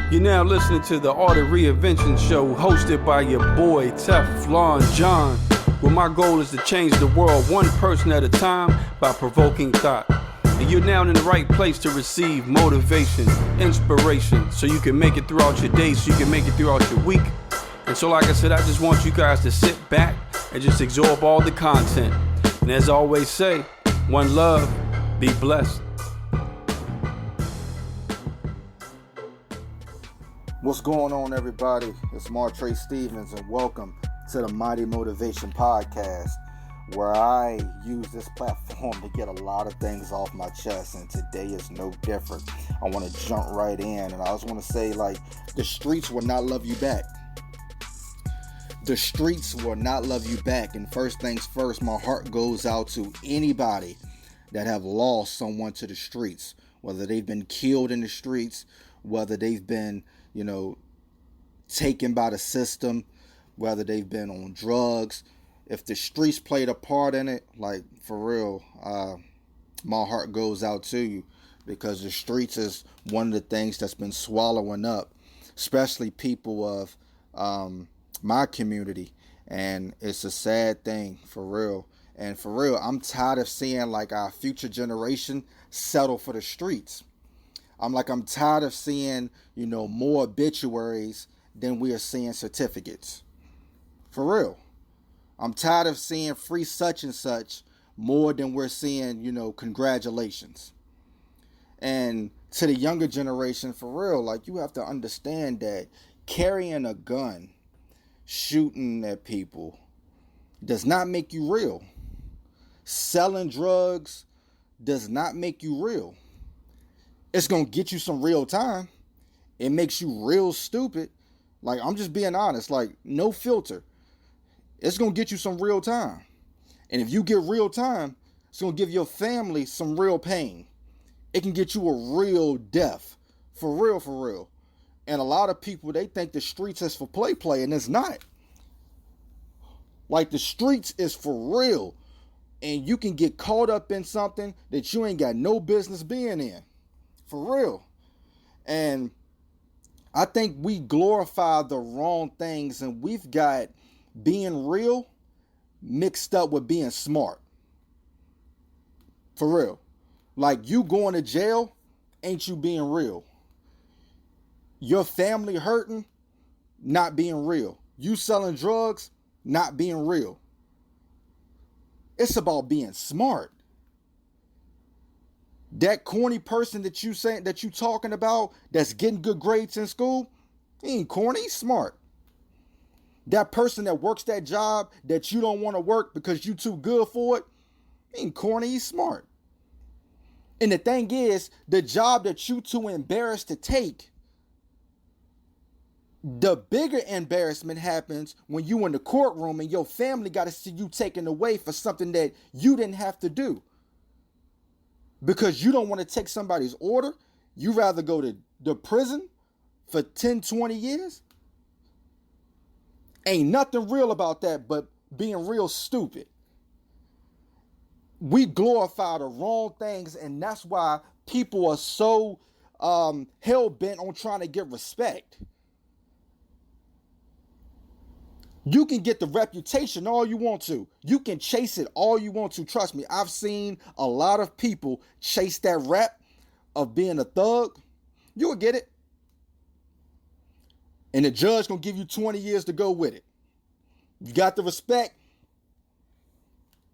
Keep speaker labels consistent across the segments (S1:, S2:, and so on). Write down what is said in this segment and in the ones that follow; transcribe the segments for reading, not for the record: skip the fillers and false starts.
S1: You're now listening to the Art of Reinvention show hosted by your boy Teflon John, where my goal is to change the world one person at a time by provoking thought. And you're now in the right place to receive motivation, inspiration, so you can make it throughout your day, so you can make it throughout your week. And so like I said, I just want you guys to sit back and just absorb all the content. And as I always say, one love, be blessed.
S2: What's going on, everybody? It's MarTrey Stevens, and welcome to the Mighty Motivation Podcast, where I use this platform to get a lot of things off my chest, and today is no different. I want to jump right in, and I just want to say, the streets will not love you back. The streets will not love you back, and first things first, my heart goes out to anybody that have lost someone to the streets, whether they've been killed in the streets, whether they've been taken by the system, whether they've been on drugs. If the streets played a part in it, for real, my heart goes out to you, because the streets is one of the things that's been swallowing up, especially people of my community. And it's a sad thing, for real. And for real, I'm tired of seeing our future generation settle for the streets. I'm tired of seeing, more obituaries than we are seeing certificates. For real. I'm tired of seeing free such and such more than we're seeing, congratulations. And to the younger generation, for real, you have to understand that carrying a gun, shooting at people, does not make you real. Selling drugs does not make you real. It's going to get you some real time. It makes you real stupid. I'm just being honest, no filter. It's going to get you some real time. And if you get real time, it's going to give your family some real pain. It can get you a real death. For real, for real. And a lot of people, they think the streets is for play, and it's not. The streets is for real. And you can get caught up in something that you ain't got no business being in. For real. And I think we glorify the wrong things, and we've got being real mixed up with being smart. For real. You going to jail, ain't you being real. Your family hurting, not being real. You selling drugs, not being real. It's about being smart. That corny person that you talking about that's getting good grades in school, he ain't corny, he's smart. That person that works that job that you don't want to work because you too good for it, he ain't corny, he's smart. And the thing is, the job that you too embarrassed to take, the bigger embarrassment happens when you in the courtroom and your family got to see you taken away for something that you didn't have to do. Because you don't want to take somebody's order. You rather go to the prison for 10, 20 years. Ain't nothing real about that but being real stupid. We glorify the wrong things, and that's why people are so hell-bent on trying to get respect. You can get the reputation all you want to. You can chase it all you want to. Trust me, I've seen a lot of people chase that rap of being a thug. You'll get it. And the judge gonna give you 20 years to go with it. You got the respect.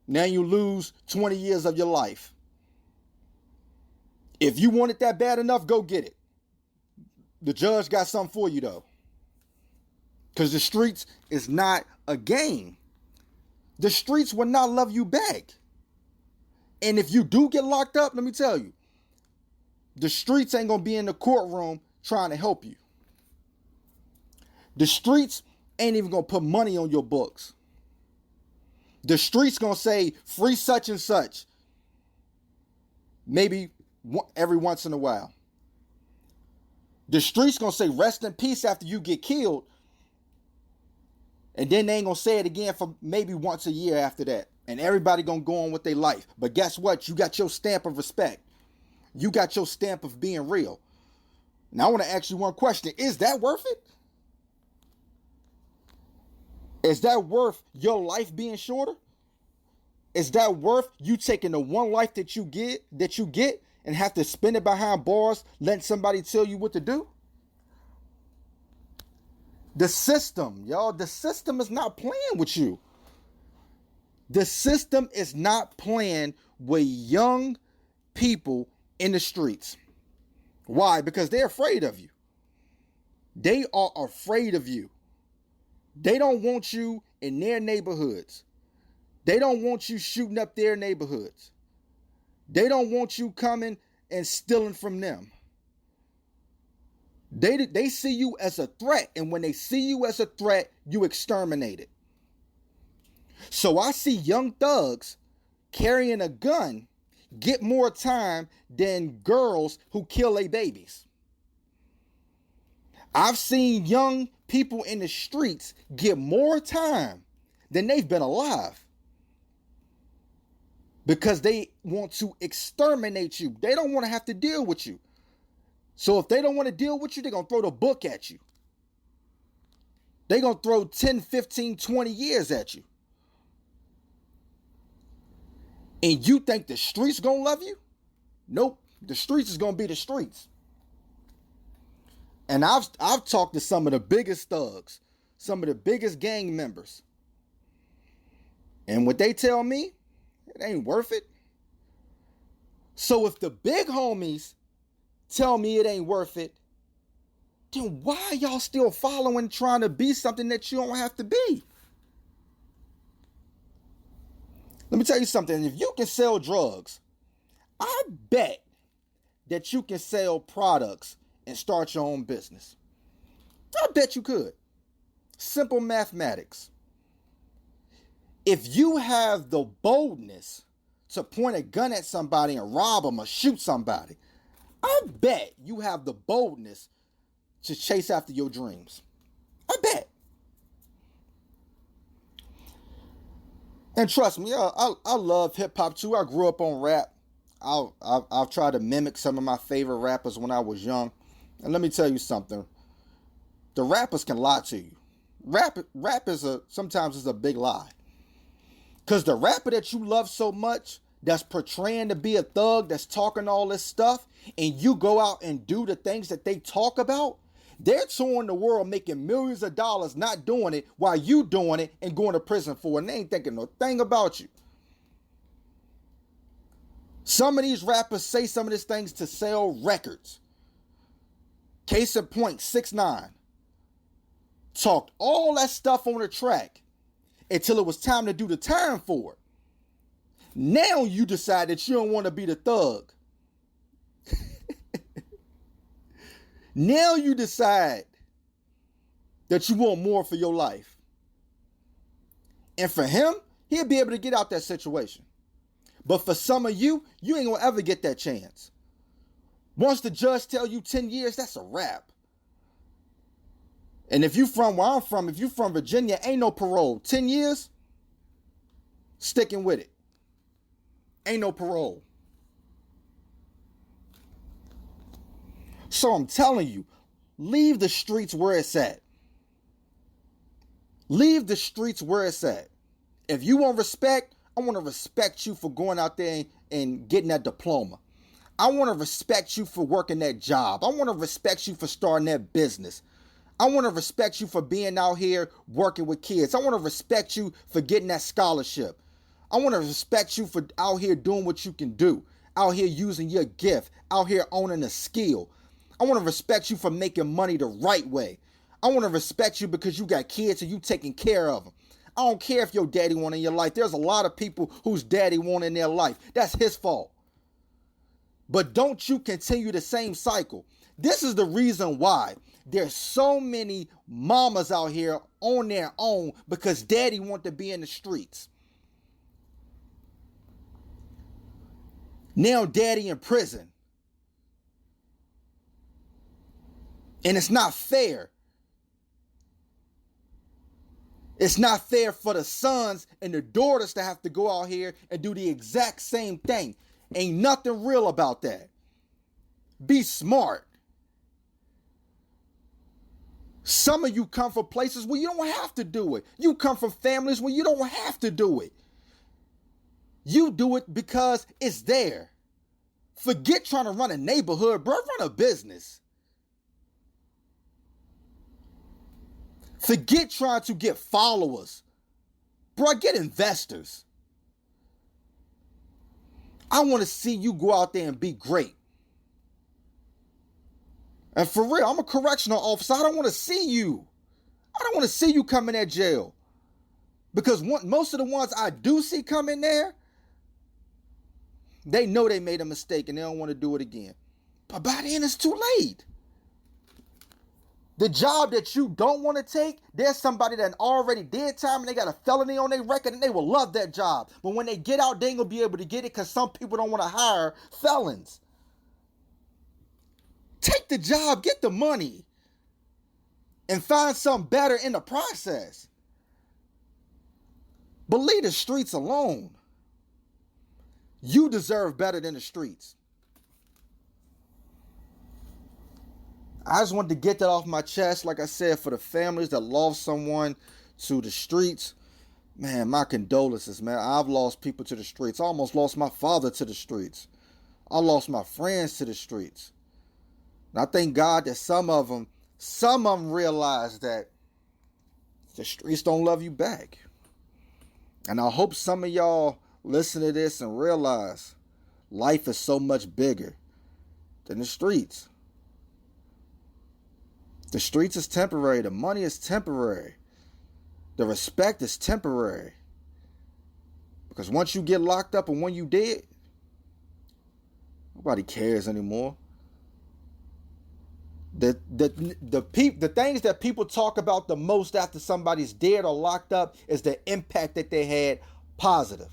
S2: Now you lose 20 years of your life. If you want it that bad enough, go get it. The judge got something for you though. Because the streets is not a game. The streets will not love you back. And if you do get locked up, let me tell you, the streets ain't going to be in the courtroom trying to help you. The streets ain't even going to put money on your books. The streets going to say free such and such. Maybe every once in a while. The streets going to say rest in peace after you get killed. And then they ain't going to say it again for maybe once a year after that. And everybody going to go on with their life. But guess what? You got your stamp of respect. You got your stamp of being real. Now I want to ask you one question. Is that worth it? Is that worth your life being shorter? Is that worth you taking the one life that you get and have to spend it behind bars, letting somebody tell you what to do? The system, y'all, the system is not playing with you. The system is not playing with young people in the streets. Why? Because they're afraid of you. They are afraid of you. They don't want you in their neighborhoods. They don't want you shooting up their neighborhoods. They don't want you coming and stealing from them. They see you as a threat, and when they see you as a threat, you exterminate it. So I see young thugs carrying a gun get more time than girls who kill their babies. I've seen young people in the streets get more time than they've been alive because they want to exterminate you. They don't want to have to deal with you. So if they don't want to deal with you, they're going to throw the book at you. They're going to throw 10, 15, 20 years at you. And you think the streets going to love you? Nope. The streets is going to be the streets. And I've talked to some of the biggest thugs, some of the biggest gang members. And what they tell me, it ain't worth it. So if the big homies tell me it ain't worth it, then why are y'all still following, trying to be something that you don't have to be? Let me tell you something. If you can sell drugs, I bet that you can sell products and start your own business. I bet you could. Simple mathematics. If you have the boldness to point a gun at somebody and rob them or shoot somebody, I bet you have the boldness to chase after your dreams. I bet. And trust me, I love hip hop too. I grew up on rap. I've tried to mimic some of my favorite rappers when I was young. And let me tell you something. The rappers can lie to you. Rap is sometimes a big lie. Because the rapper that you love so much, that's portraying to be a thug, that's talking all this stuff, and you go out and do the things that they talk about, they're touring the world making millions of dollars not doing it while you doing it and going to prison for it. And they ain't thinking no thing about you. Some of these rappers say some of these things to sell records. Case in point, 6ix9ine talked all that stuff on the track until it was time to do the time for it. Now you decide that you don't want to be the thug. Now you decide that you want more for your life. And for him, he'll be able to get out that situation. But for some of you, you ain't gonna ever get that chance. Once the judge tell you 10 years, that's a wrap. And if you from where I'm from, if you from Virginia, ain't no parole. 10 years, sticking with it. Ain't no parole. So I'm telling you, leave the streets where it's at. Leave the streets where it's at. If you want respect, I want to respect you for going out there and getting that diploma. I want to respect you for working that job. I want to respect you for starting that business. I want to respect you for being out here working with kids. I want to respect you for getting that scholarship. I want to respect you for out here doing what you can do. Out here using your gift. Out here owning a skill. I want to respect you for making money the right way. I want to respect you because you got kids and you taking care of them. I don't care if your daddy won in your life. There's a lot of people whose daddy won in their life. That's his fault. But don't you continue the same cycle. This is the reason why there's so many mamas out here on their own because daddy want to be in the streets. Now daddy in prison. And it's not fair. It's not fair for the sons and the daughters to have to go out here and do the exact same thing. Ain't nothing real about that. Be smart. Some of you come from places where you don't have to do it. You come from families where you don't have to do it. You do it because it's there. Forget trying to run a neighborhood, bro. Run a business. Forget trying to get followers. Bro, get investors. I want to see you go out there and be great. And for real, I'm a correctional officer. I don't want to see you. I don't want to see you come in that jail. Because most of the ones I do see come in there, they know they made a mistake and they don't want to do it again. But by then it's too late. The job that you don't want to take, there's somebody that already did time and they got a felony on their record and they will love that job. But when they get out, they ain't going to be able to get it because some people don't want to hire felons. Take the job, get the money, and find something better in the process. But leave the streets alone. You deserve better than the streets. I just wanted to get that off my chest. Like I said, for the families that lost someone to the streets, man, my condolences, man. I've lost people to the streets. I almost lost my father to the streets. I lost my friends to the streets. And I thank God that some of them realize that the streets don't love you back. And I hope some of y'all listen to this and realize life is so much bigger than the streets. The streets is temporary. The money is temporary. The respect is temporary. Because once you get locked up and when you dead, nobody cares anymore. The things that people talk about the most after somebody's dead or locked up is the impact that they had positive.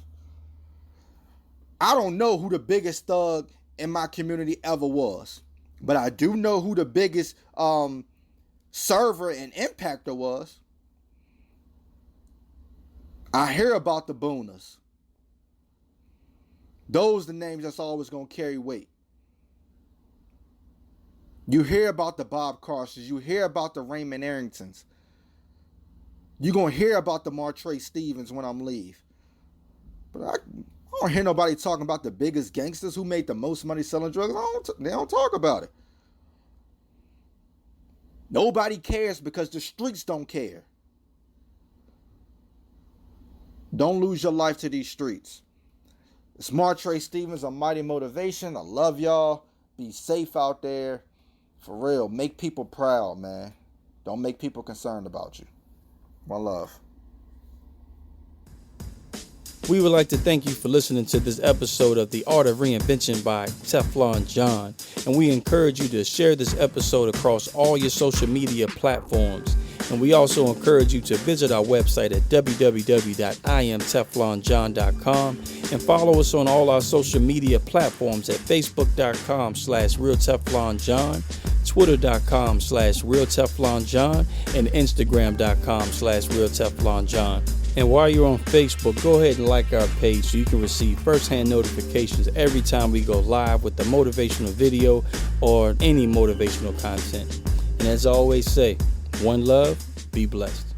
S2: I don't know who the biggest thug in my community ever was, but I do know who the biggest server and impactor was. I hear about the Booners. Those are the names that's always going to carry weight. You hear about the Bob Carsons. You hear about the Raymond Arringtons. You're going to hear about the MarTrey Stevens when I'm leave. But I don't hear nobody talking about the biggest gangsters who made the most money selling drugs. They don't talk about it. Nobody cares because the streets don't care. Don't lose your life to these streets. It's MarTrey Stevens on Mighty Motivation. I love y'all. Be safe out there. For real, make people proud, man. Don't make people concerned about you. My love.
S1: We would like to thank you for listening to this episode of The Art of Reinvention by Teflon John. And we encourage you to share this episode across all your social media platforms. And we also encourage you to visit our website at www.imteflonjohn.com and follow us on all our social media platforms at facebook.com/realteflonjohn, twitter.com/realteflonjohn, and instagram.com/realteflonjohn. And while you're on Facebook, go ahead and like our page so you can receive first-hand notifications every time we go live with the motivational video or any motivational content. And as I always say, one love, be blessed.